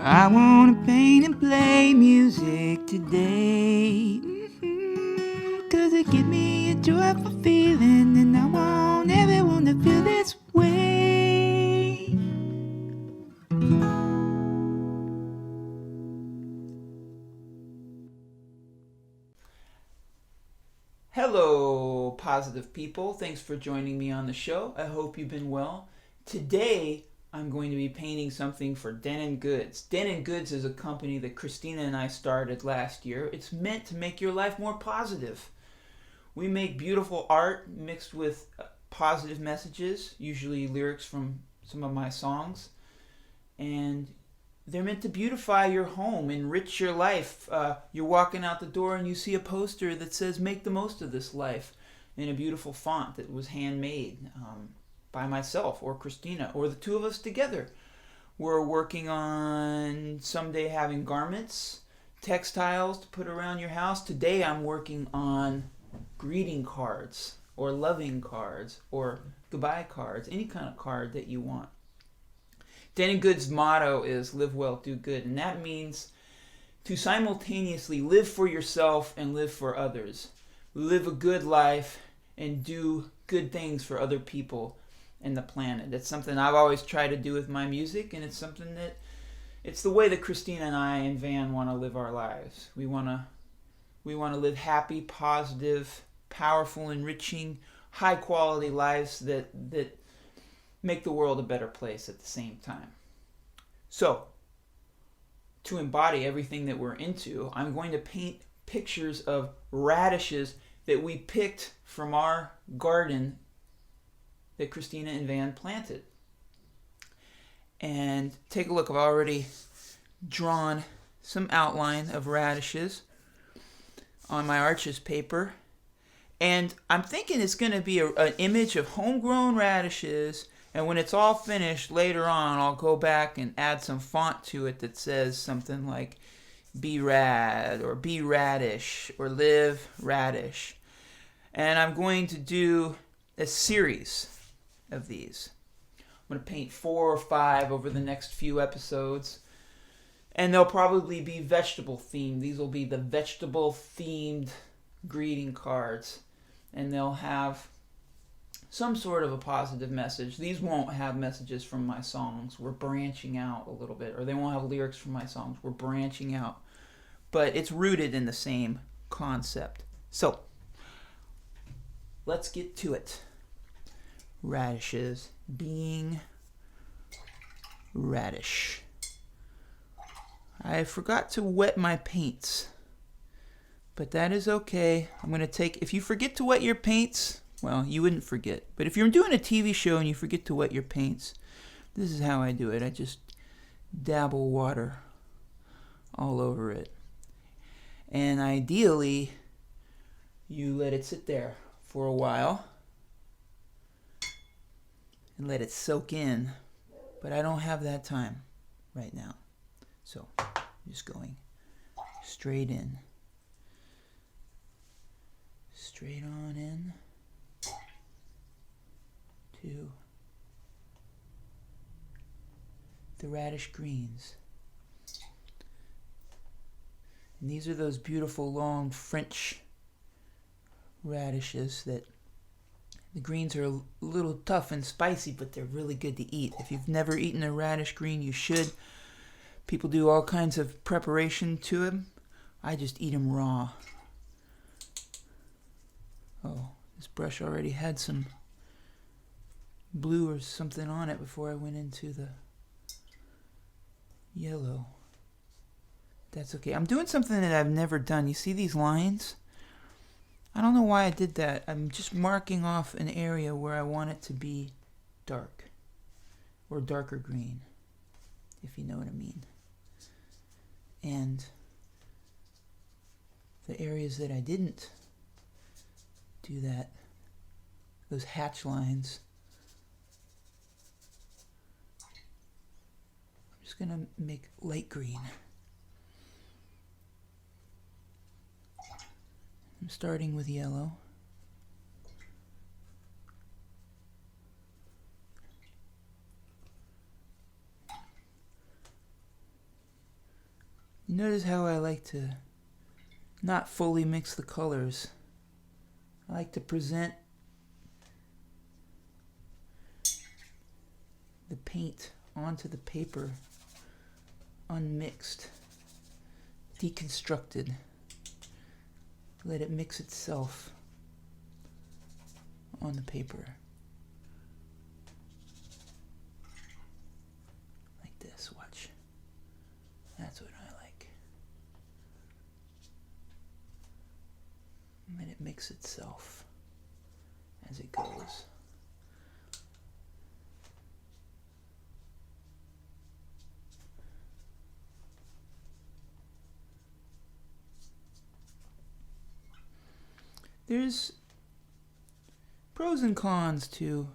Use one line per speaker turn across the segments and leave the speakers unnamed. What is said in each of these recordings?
I wanna paint and play music today. Cause it gives me a joyful feeling, and I want everyone to feel this way. Hello, positive people. Thanks for joining me on the show. I hope you've been well. Today, I'm going to be painting something for Dennen Goods. Dennen Goods is a company that Christina and I started last year. It's meant to make your life more positive. We make beautiful art mixed with positive messages, usually lyrics from some of my songs. And they're meant to beautify your home, enrich your life. You're walking out the door and you see a poster that says, "Make the most of this life," in a beautiful font that was handmade by myself or Christina or the two of us together. We're working on someday having garments, textiles to put around your house. Today I'm working on greeting cards or loving cards or goodbye cards, any kind of card that you want. Dennen Goods' motto is live well, do good, and that means to simultaneously live for yourself and live for others. Live a good life and do good things for other people and the planet. It's something I've always tried to do with my music, and it's something that it's the way that Christina and I and Van want to live our lives. We want to live happy, positive, powerful, enriching, high quality lives that make the world a better place at the same time. So, to embody everything that we're into, I'm going to paint pictures of radishes that we picked from our garden that Christina and Van planted. And take a look, I've already drawn some outline of radishes on my Arches paper. And I'm thinking it's going to be an image of homegrown radishes, and when it's all finished later on, I'll go back and add some font to it that says something like "Be Rad" or "Be Radish" or "Live Radish." And I'm going to do a series of these. I'm going to paint 4 or 5 over the next few episodes, and they'll probably be vegetable themed. These will be the vegetable themed greeting cards, and they'll have some sort of a positive message. These won't have messages from my songs. We're branching out a little bit, or they won't have lyrics from my songs. We're branching out, but it's rooted in the same concept. So let's get to it. Radishes being radish. I forgot to wet my paints, but that is okay. I'm going to take, if you forget to wet your paints, well, you wouldn't forget. But if you're doing a TV show and you forget to wet your paints, this is how I do it. I just dabble water all over it. And ideally, you let it sit there for a while and let it soak in. But I don't have that time right now. So I'm just going straight in. Straight on in to the radish greens. And these are those beautiful long French radishes that the greens are a little tough and spicy, but they're really good to eat. If you've never eaten a radish green, you should. People do all kinds of preparation to them. I just eat them raw. Oh, this brush already had some blue or something on it before I went into the yellow. That's okay. I'm doing something that I've never done. You see these lines? I don't know why I did that. I'm just marking off an area where I want it to be dark or darker green, if you know what I mean. And the areas that I didn't do that, those hatch lines, I'm just going to make light green. I'm starting with yellow. Notice how I like to not fully mix the colors. I like to present the paint onto the paper unmixed, deconstructed. Let it mix itself on the paper. Like this, watch. That's what I like. Let it mix itself as it goes. There's pros and cons to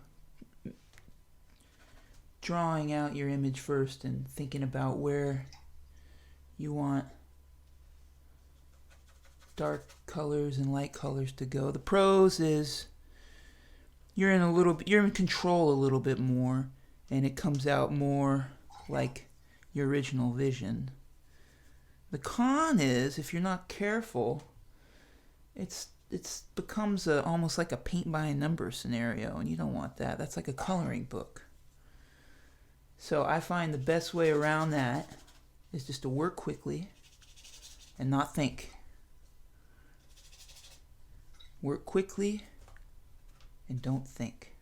drawing out your image first and thinking about where you want dark colors and light colors to go. The pros is you're in control a little bit more, and it comes out more like your original vision. The con is if you're not careful, it becomes almost like a paint by number scenario, and you don't want that. That's like a coloring book. So I find the best way around that is just to work quickly and not think. Work quickly and don't think.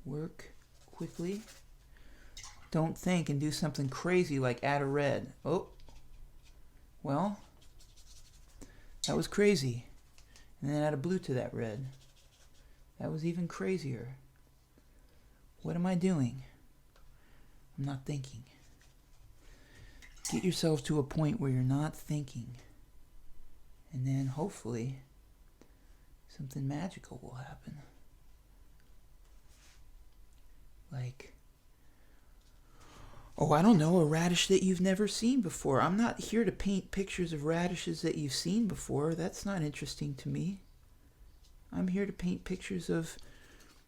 Work quickly, don't think, and do something crazy like add a red. Oh, well, that was crazy. And then add a blue to that red. That was even crazier. What am I doing? I'm not thinking. Get yourself to a point where you're not thinking. And then hopefully something magical will happen. Like, oh, I don't know, a radish that you've never seen before. I'm not here to paint pictures of radishes that you've seen before. That's not interesting to me. I'm here to paint pictures of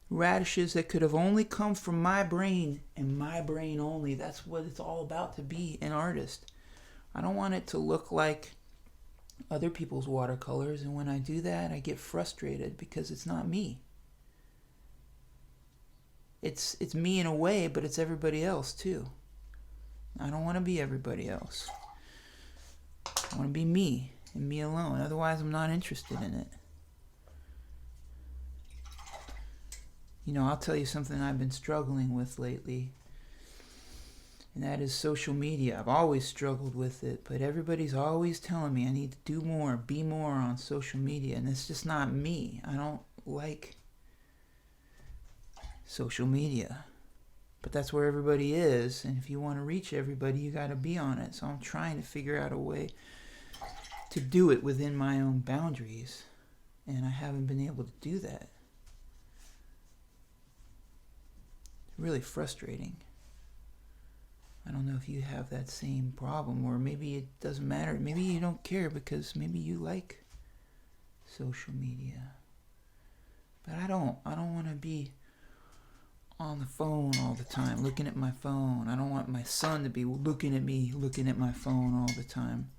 radishes that could have only come from my brain and my brain only. That's what it's all about, to be an artist. I don't want it to look like other people's watercolors, and when I do that, I get frustrated because it's not me. It's me in a way, but it's everybody else too. I don't want to be everybody else. I want to be me and me alone. Otherwise, I'm not interested in it. You know, I'll tell you something I've been struggling with lately, and that is social media. I've always struggled with it, but everybody's always telling me I need to do more, be more on social media, and it's just not me. I don't like social media. But that's where everybody is, and if you want to reach everybody, you got to be on it. So I'm trying to figure out a way to do it within my own boundaries, and I haven't been able to do that. It's really frustrating. I don't know if you have that same problem, or maybe it doesn't matter. Maybe you don't care because maybe you like social media. But I don't want to be on the phone all the time, looking at my phone. I don't want my son to be looking at me, looking at my phone all the time.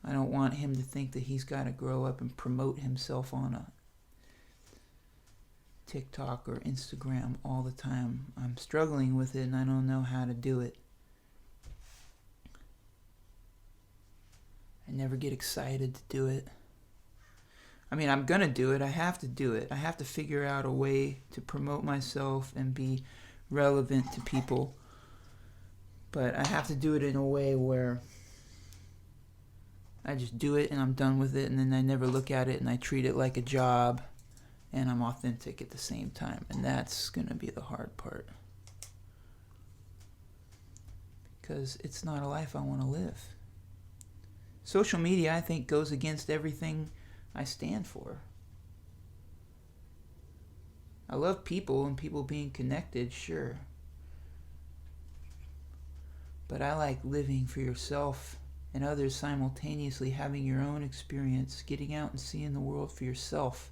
I don't want him to think that he's got to grow up and promote himself on a TikTok or Instagram all the time. I'm struggling with it and I don't know how to do it. I never get excited to do it. I mean, I'm going to do it. I have to do it. I have to figure out a way to promote myself and be relevant to people. But I have to do it in a way where I just do it and I'm done with it, and then I never look at it and I treat it like a job, and I'm authentic at the same time. And that's going to be the hard part. Because it's not a life I want to live. Social media, I think, goes against everything I stand for. I love people and people being connected, sure. But I like living for yourself and others simultaneously, having your own experience, getting out and seeing the world for yourself.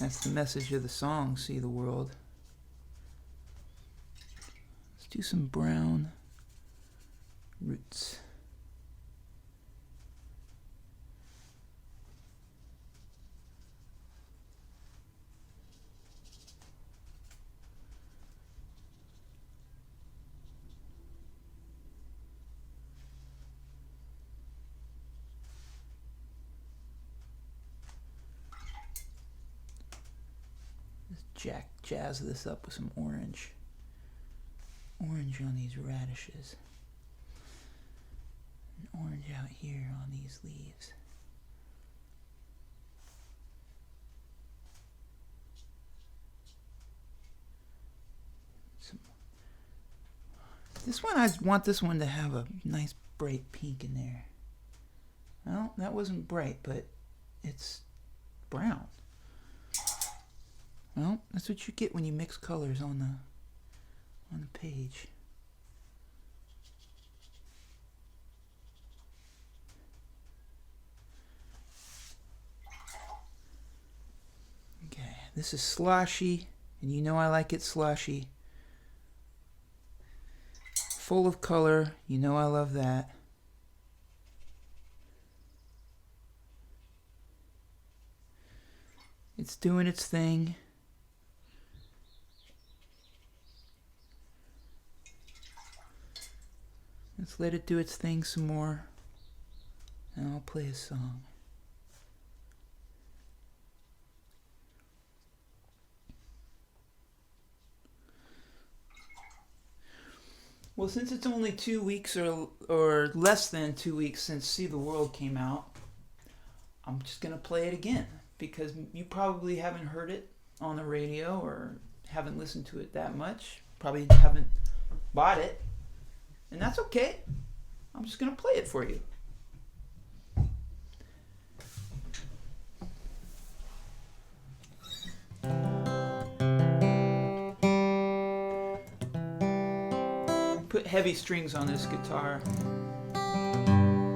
That's the message of the song, See the World. Let's do some brown. roots. Jazz this up with some orange. Orange on these radishes. And orange out here on these leaves. This one, I want this one to have a nice bright pink in there. Well, that wasn't bright, but it's brown. Well, that's what you get when you mix colors on the page. Okay, this is sloshy, and you know I like it sloshy. Full of color, you know I love that. It's doing its thing. Let's let it do its thing some more, and I'll play a song. Well, since it's only 2 weeks or less than 2 weeks since See the World came out, I'm just going to play it again, because you probably haven't heard it on the radio or haven't listened to it that much, probably haven't bought it. And that's okay. I'm just going to play it for you. Put heavy strings on this guitar.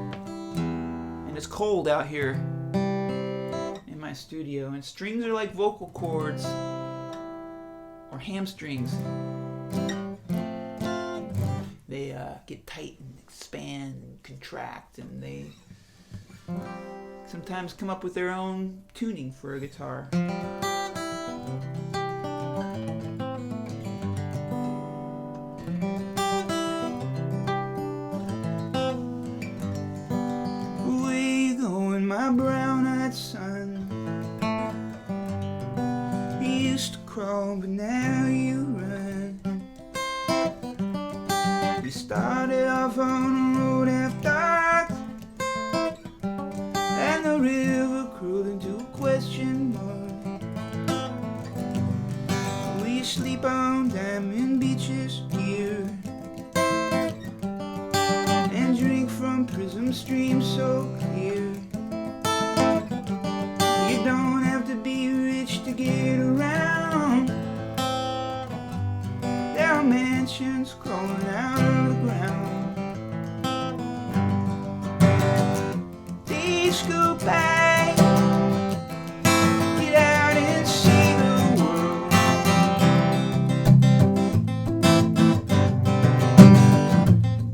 And it's cold out here in my studio. And strings are like vocal cords or hamstrings. They get tight and expand and contract, and they sometimes come up with their own tuning for a guitar. Where you going, my brown-eyed son? You used to crawl, but now you run. Started off on a road half dark, and the river crawled into a question mark. Will you sleep on diamond beaches here, and drink from prism streams so clear? You don't have to be rich to get around. There are mansions crawling out of the ground. Disco bag, get out and see the world.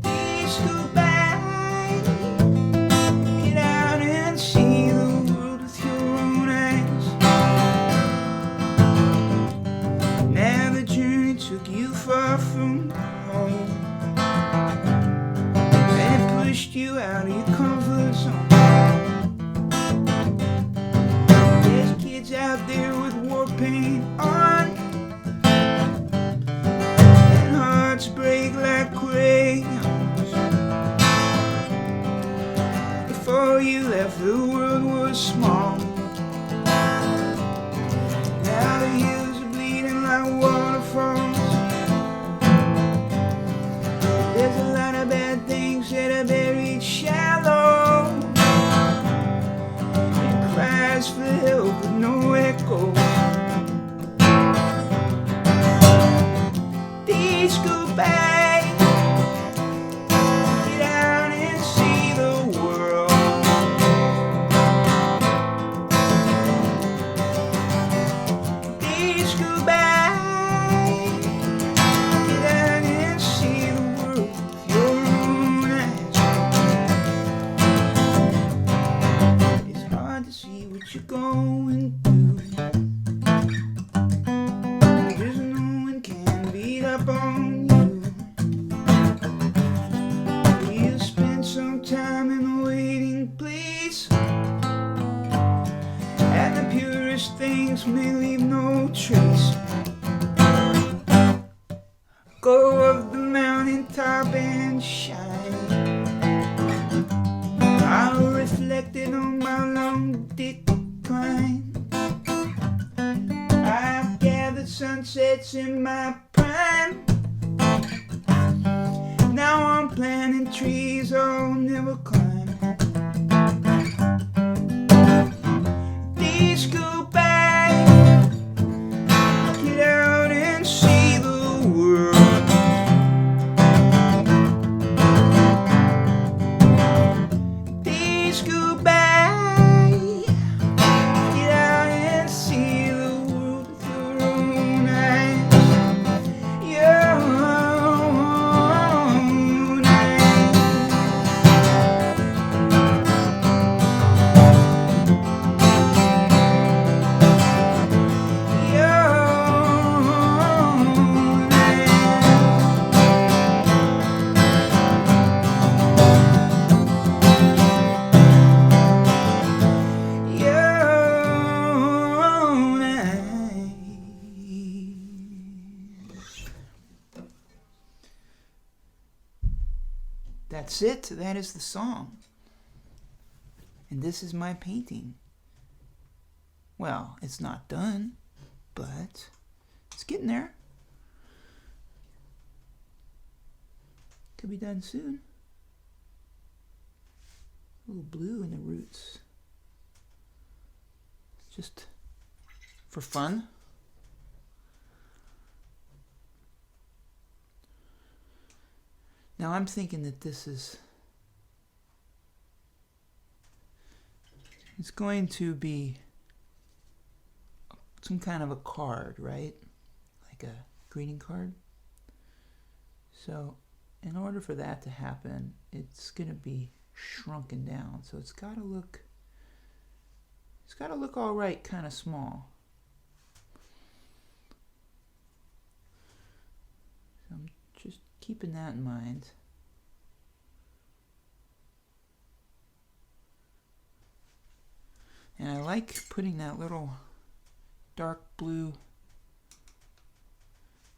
Disco bag, get out and see the world with your own eyes. Now the journey took you far from home and pushed you out of your comfort zone. There's kids out there with war paint on, and hearts break like crayons. Before you left, the world was small. Now the hills are bleeding like waterfalls. There's a lot of bad things that are buried shallow, and cries for help with no echo. Disco bag, get out and see the world. sunsets in my prime. Now I'm planting trees I'll never climb. Days go by, get out and see the world. Days go by, get out and see the world with your own eyes. Your own eyes. Your own eyes. That's it. That is the song. And this is my painting. Well, it's not done, but it's getting there. Could be done soon. A little blue in the roots. Just for fun. Now I'm thinking that it's going to be some kind of a card, right? Like a greeting card. So in order for that to happen, it's going to be shrunken down. So it's got to look all right, kind of small. So I'm just keeping that in mind. And I like putting that little dark blue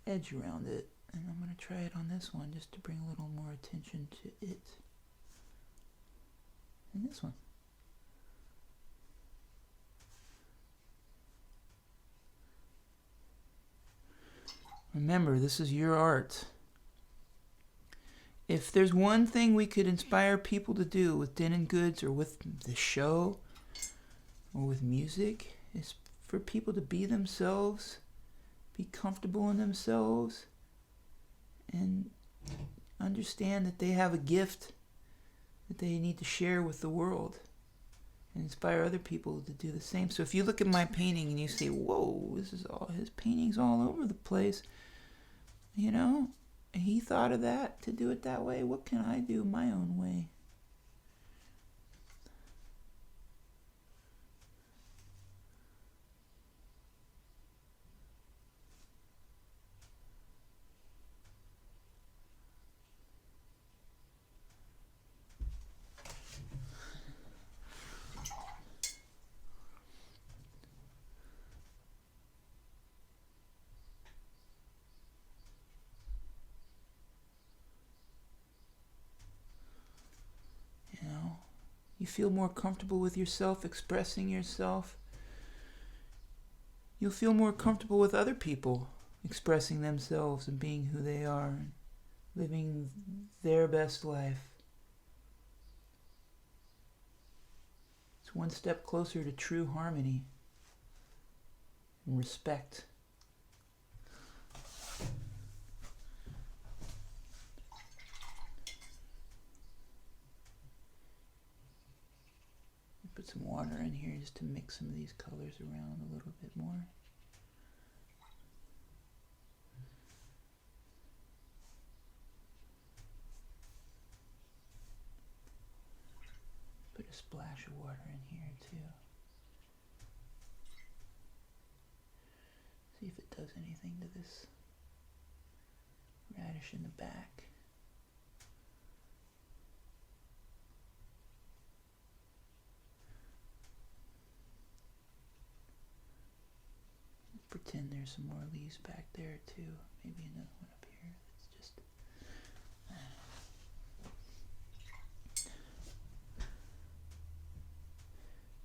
edge around it. And I'm going to try it on this one just to bring a little more attention to it. And this one. Remember, this is your art. If there's one thing we could inspire people to do with Dennen Goods or with the show or with music, is for people to be themselves, be comfortable in themselves, and understand that they have a gift that they need to share with the world and inspire other people to do the same. So if you look at my painting and you say, whoa, this is all his paintings all over the place, you know, he thought of that to do it that way. What can I do my own way? You feel more comfortable with yourself, expressing yourself. You'll feel more comfortable with other people, expressing themselves and being who they are, and living their best life. It's one step closer to true harmony and respect. Put some water in here just to mix some of these colors around a little bit more. Put a splash of water in here too. See if it does anything to this radish in the back. Pretend there's some more leaves back there too. Maybe another one up here. It's just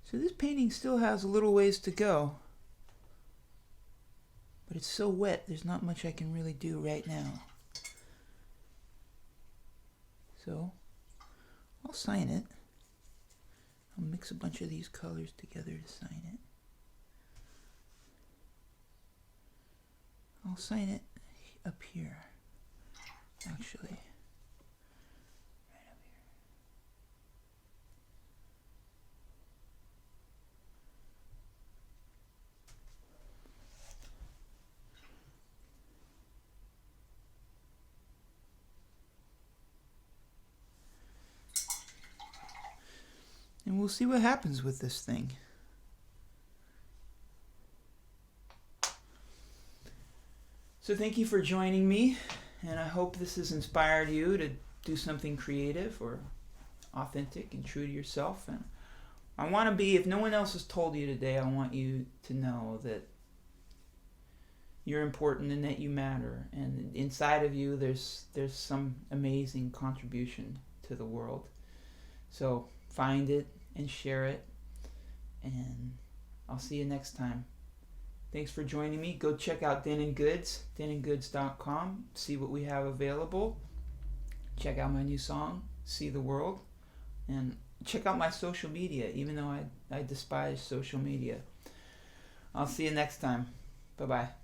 so this painting still has a little ways to go, but it's so wet, there's not much I can really do right now. So, I'll sign it. I'll mix a bunch of these colors together to sign it. I'll sign it up here, actually. Right up here. And we'll see what happens with this thing. So thank you for joining me, and I hope this has inspired you to do something creative or authentic and true to yourself. And I want to be, if no one else has told you today, I want you to know that you're important and that you matter. And inside of you, there's some amazing contribution to the world. So find it and share it, and I'll see you next time. Thanks for joining me. Go check out Dennen Goods, dennengoods.com. See what we have available. Check out my new song, See the World. And check out my social media, even though I despise social media. I'll see you next time. Bye-bye.